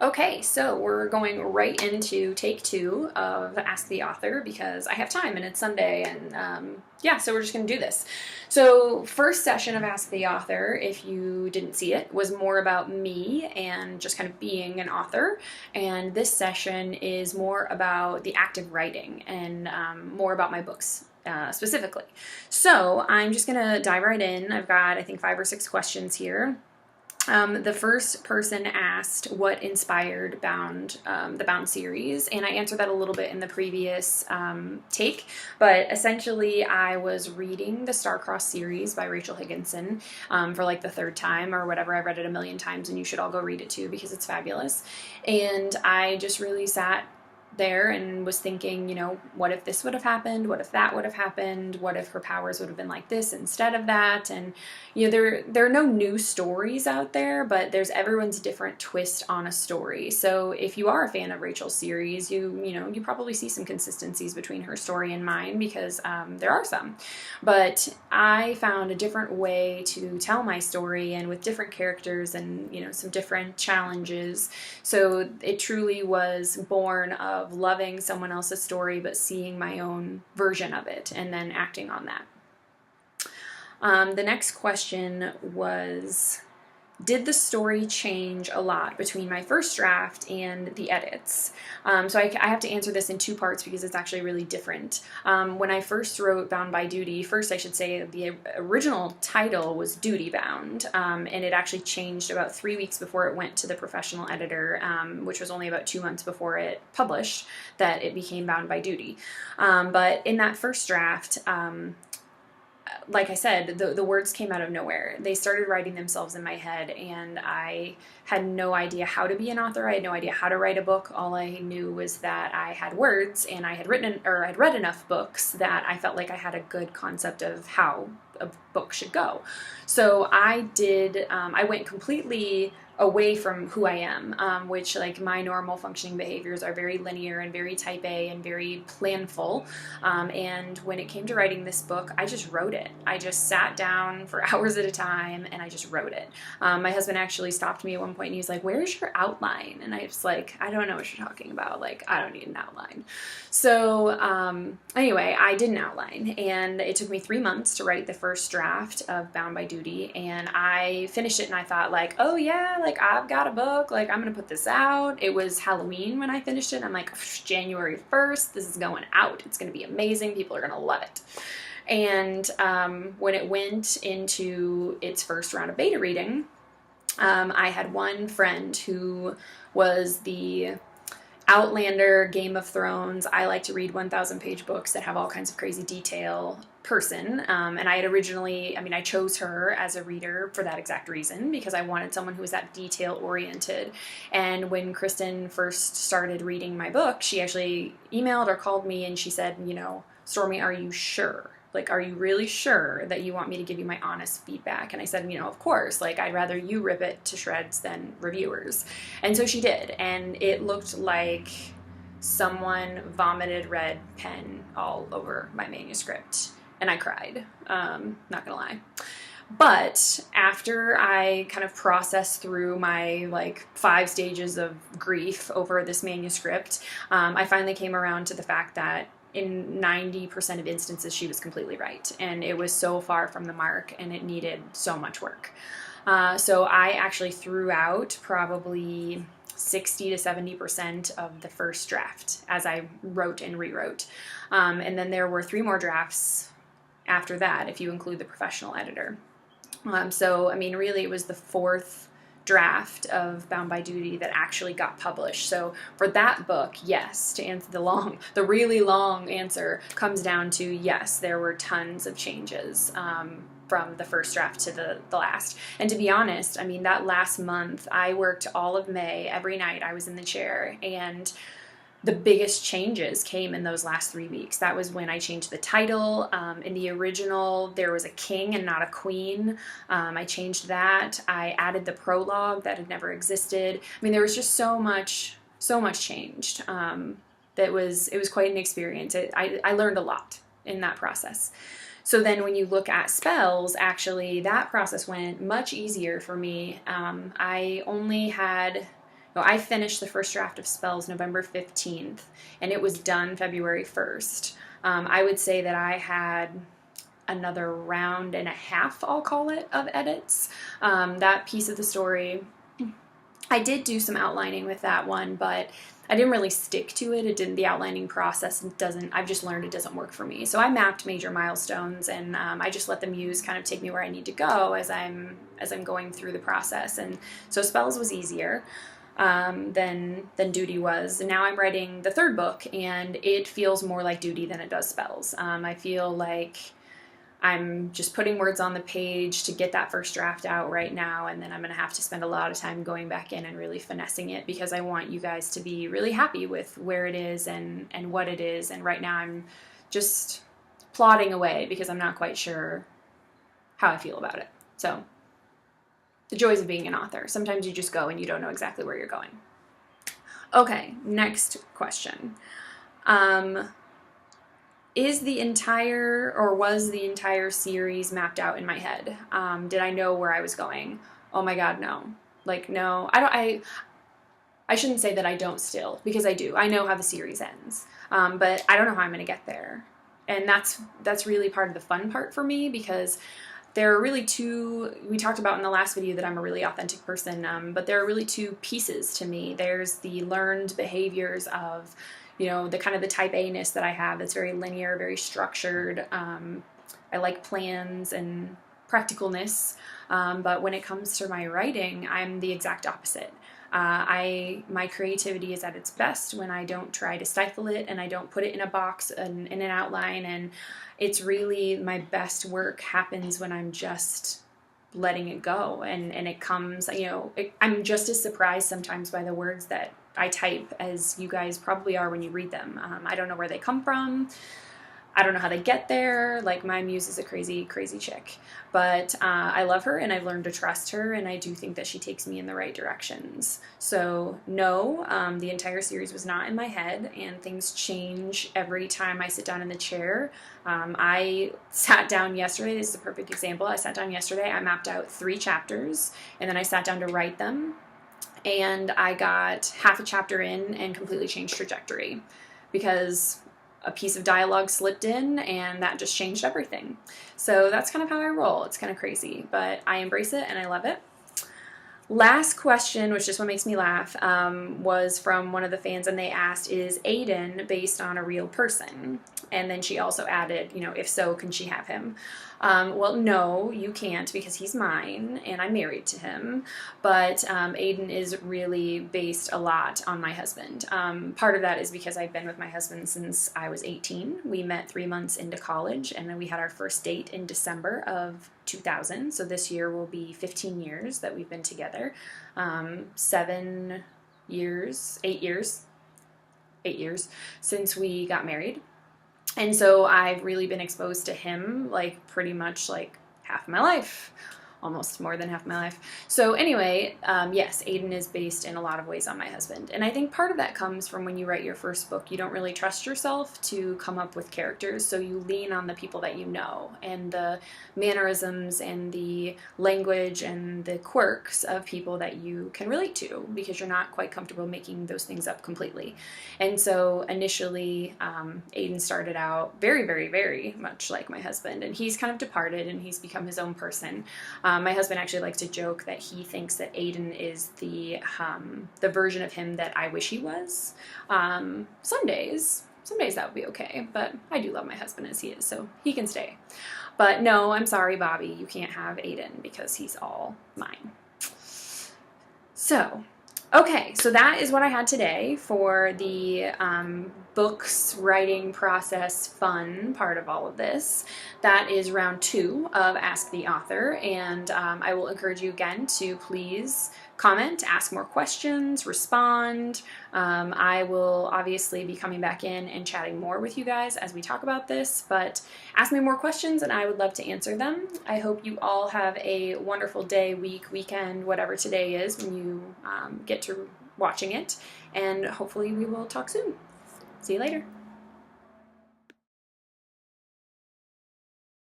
Okay, so we're going right into take two of Ask the Author because I have time and it's Sunday, and yeah, so we're just going to do this. So, first session of Ask the Author, if you didn't see it, was more about me and just kind of being an author, and this session is more about the act of writing and more about my books. Specifically. So I'm just going to dive right in. I've got, I think, 5 or 6 questions here. The first person asked what inspired the Bound series, and I answered that a little bit in the previous take, but essentially I was reading the Star-Crossed series by Rachel Higginson for like the third time or whatever. I read it a million times, and you should all go read it too because it's fabulous. And I just really sat there and was thinking, what if this would have happened? What if that would have happened? What if her powers would have been like this instead of that? And there are no new stories out there, but there's everyone's different twist on a story. So if you are a fan of Rachel's series, you probably see some consistencies between her story and mine because there are some. But I found a different way to tell my story and with different characters and some different challenges. So it truly was born of loving someone else's story but seeing my own version of it and then acting on that. The next question was, did the story change a lot between my first draft and the edits? So I have to answer this in 2 parts because it's actually really different. When I first wrote Bound by Duty, first I should say the original title was Duty Bound, and it actually changed about 3 weeks before it went to the professional editor, which was only about 2 months before it published, that it became Bound by Duty. But in that first draft, like I said, the words came out of nowhere. They started writing themselves in my head, and I had no idea how to be an author. I had no idea how to write a book. All I knew was that I had words, and I had I'd read enough books that I felt like I had a good concept of how a book should go. So I went completely away from who I am, which, like, my normal functioning behaviors are very linear and very type A and very planful. And when it came to writing this book, I just wrote it. I just sat down for hours at a time and I just wrote it. My husband actually stopped me at one point and he was like, "Where's your outline?" And I was like, "I don't know what you're talking about. Like, I don't need an outline." So anyway, I did an outline, and it took me 3 months to write the first draft of Bound by Duty, and I finished it and I thought, like, oh yeah, like, I've got a book, like, I'm gonna put this out. It was Halloween when I finished it. I'm like, January 1st, this is going out. It's gonna be amazing. People are gonna love it. And when it went into its first round of beta reading, I had one friend who was the Outlander, Game of Thrones, I like to read 1,000-page books that have all kinds of crazy detail person. And I had originally, I chose her as a reader for that exact reason, because I wanted someone who was that detail-oriented. And when Kristen first started reading my book, she actually emailed or called me and she said, "Stormy, are you sure? Like, are you really sure that you want me to give you my honest feedback?" And I said, of course, like, I'd rather you rip it to shreds than reviewers. And so she did, and it looked like someone vomited red pen all over my manuscript, and I cried, not gonna lie. But after I kind of processed through my 5 stages of grief over this manuscript, I finally came around to the fact that in 90% of instances, she was completely right. And it was so far from the mark, and it needed so much work. So I actually threw out probably 60 to 70% of the first draft as I wrote and rewrote. And then there were 3 more drafts after that, if you include the professional editor. So, really, it was the 4th draft of Bound by Duty that actually got published. So for that book, yes, to answer the really long answer comes down to yes, there were tons of changes from the first draft to the last. And to be honest, that last month, I worked all of May. Every night I was in the chair, and the biggest changes came in those last 3 weeks. That was when I changed the title. In the original, there was a king and not a queen. I changed that. I added the prologue that had never existed. There was just so much changed. It was quite an experience. I learned a lot in that process. So then when you look at spells, actually that process went much easier for me. I only had So I finished the first draft of Spells November 15th, and it was done February 1st. I would say that I had another round and a half, I'll call it, of edits. That piece of the story, I did do some outlining with that one, but I didn't really stick to it. It didn't, the outlining process I've just learned it doesn't work for me. So I mapped major milestones, and I just let the muse kind of take me where I need to go as I'm going through the process. And so Spells was easier than Duty was. And now I'm writing the third book, and it feels more like Duty than it does Spells. I feel like I'm just putting words on the page to get that first draft out right now, and then I'm going to have to spend a lot of time going back in and really finessing it, because I want you guys to be really happy with where it is and what it is. And right now I'm just plodding away because I'm not quite sure how I feel about it. So the joys of being an author. Sometimes you just go and you don't know exactly where you're going. Okay, next question. Was the entire series mapped out in my head? Did I know where I was going? Oh my God, no. Like, no. I shouldn't say that I don't still, because I do. I know how the series ends. But I don't know how I'm going to get there. And that's really part of the fun part for me, because there are really two, we talked about in the last video that I'm a really authentic person, but there are really two pieces to me. There's the learned behaviors of, you know, the kind of the type A-ness that I have that's very linear, very structured. I like plans and practicalness, but when it comes to my writing, I'm the exact opposite. My creativity is at its best when I don't try to stifle it, and I don't put it in a box and in an outline, and it's really, my best work happens when I'm just letting it go, and it comes, you know, I'm just as surprised sometimes by the words that I type as you guys probably are when you read them. I don't know where they come from. I don't know how they get there. Like, my muse is a crazy, crazy chick. But I love her, and I've learned to trust her, and I do think that she takes me in the right directions. So, no, the entire series was not in my head, and things change every time I sit down in the chair. I sat down yesterday. This is a perfect example. I sat down yesterday. I mapped out 3 chapters, and then I sat down to write them. And I got half a chapter in and completely changed trajectory, because a piece of dialogue slipped in, and that just changed everything. So that's kind of how I roll. It's kind of crazy, but I embrace it and I love it. Last question, which is what makes me laugh, was from one of the fans, and they asked, is Aiden based on a real person? And then she also added, you know, if so, can she have him? Well, no, you can't, because he's mine and I'm married to him. But Aiden is really based a lot on my husband. Part of that is because I've been with my husband since I was 18. We met 3 months into college, and then we had our first date in December of 2000. So this year will be 15 years that we've been together. 8 years since we got married. And so I've really been exposed to him, like, pretty much like half my life, almost more than half my life. So anyway, yes, Aiden is based in a lot of ways on my husband. And I think part of that comes from when you write your first book, you don't really trust yourself to come up with characters. So you lean on the people that you know, and the mannerisms and the language and the quirks of people that you can relate to, because you're not quite comfortable making those things up completely. And so initially, Aiden started out very, very, very much like my husband, and he's kind of departed and he's become his own person. My husband actually likes to joke that he thinks that Aiden is the version of him that I wish he was. Some days that would be okay, but I do love my husband as he is, so he can stay. But no, I'm sorry, Bobby, you can't have Aiden because he's all mine. So, okay, so that is what I had today for the books writing process fun part of all of this. That is round 2 of Ask the Author, and I will encourage you again to please comment, ask more questions, respond. I will obviously be coming back in and chatting more with you guys as we talk about this, but ask me more questions and I would love to answer them. I hope you all have a wonderful day, week, weekend, whatever today is when you get to watching it, and hopefully we will talk soon. See you later.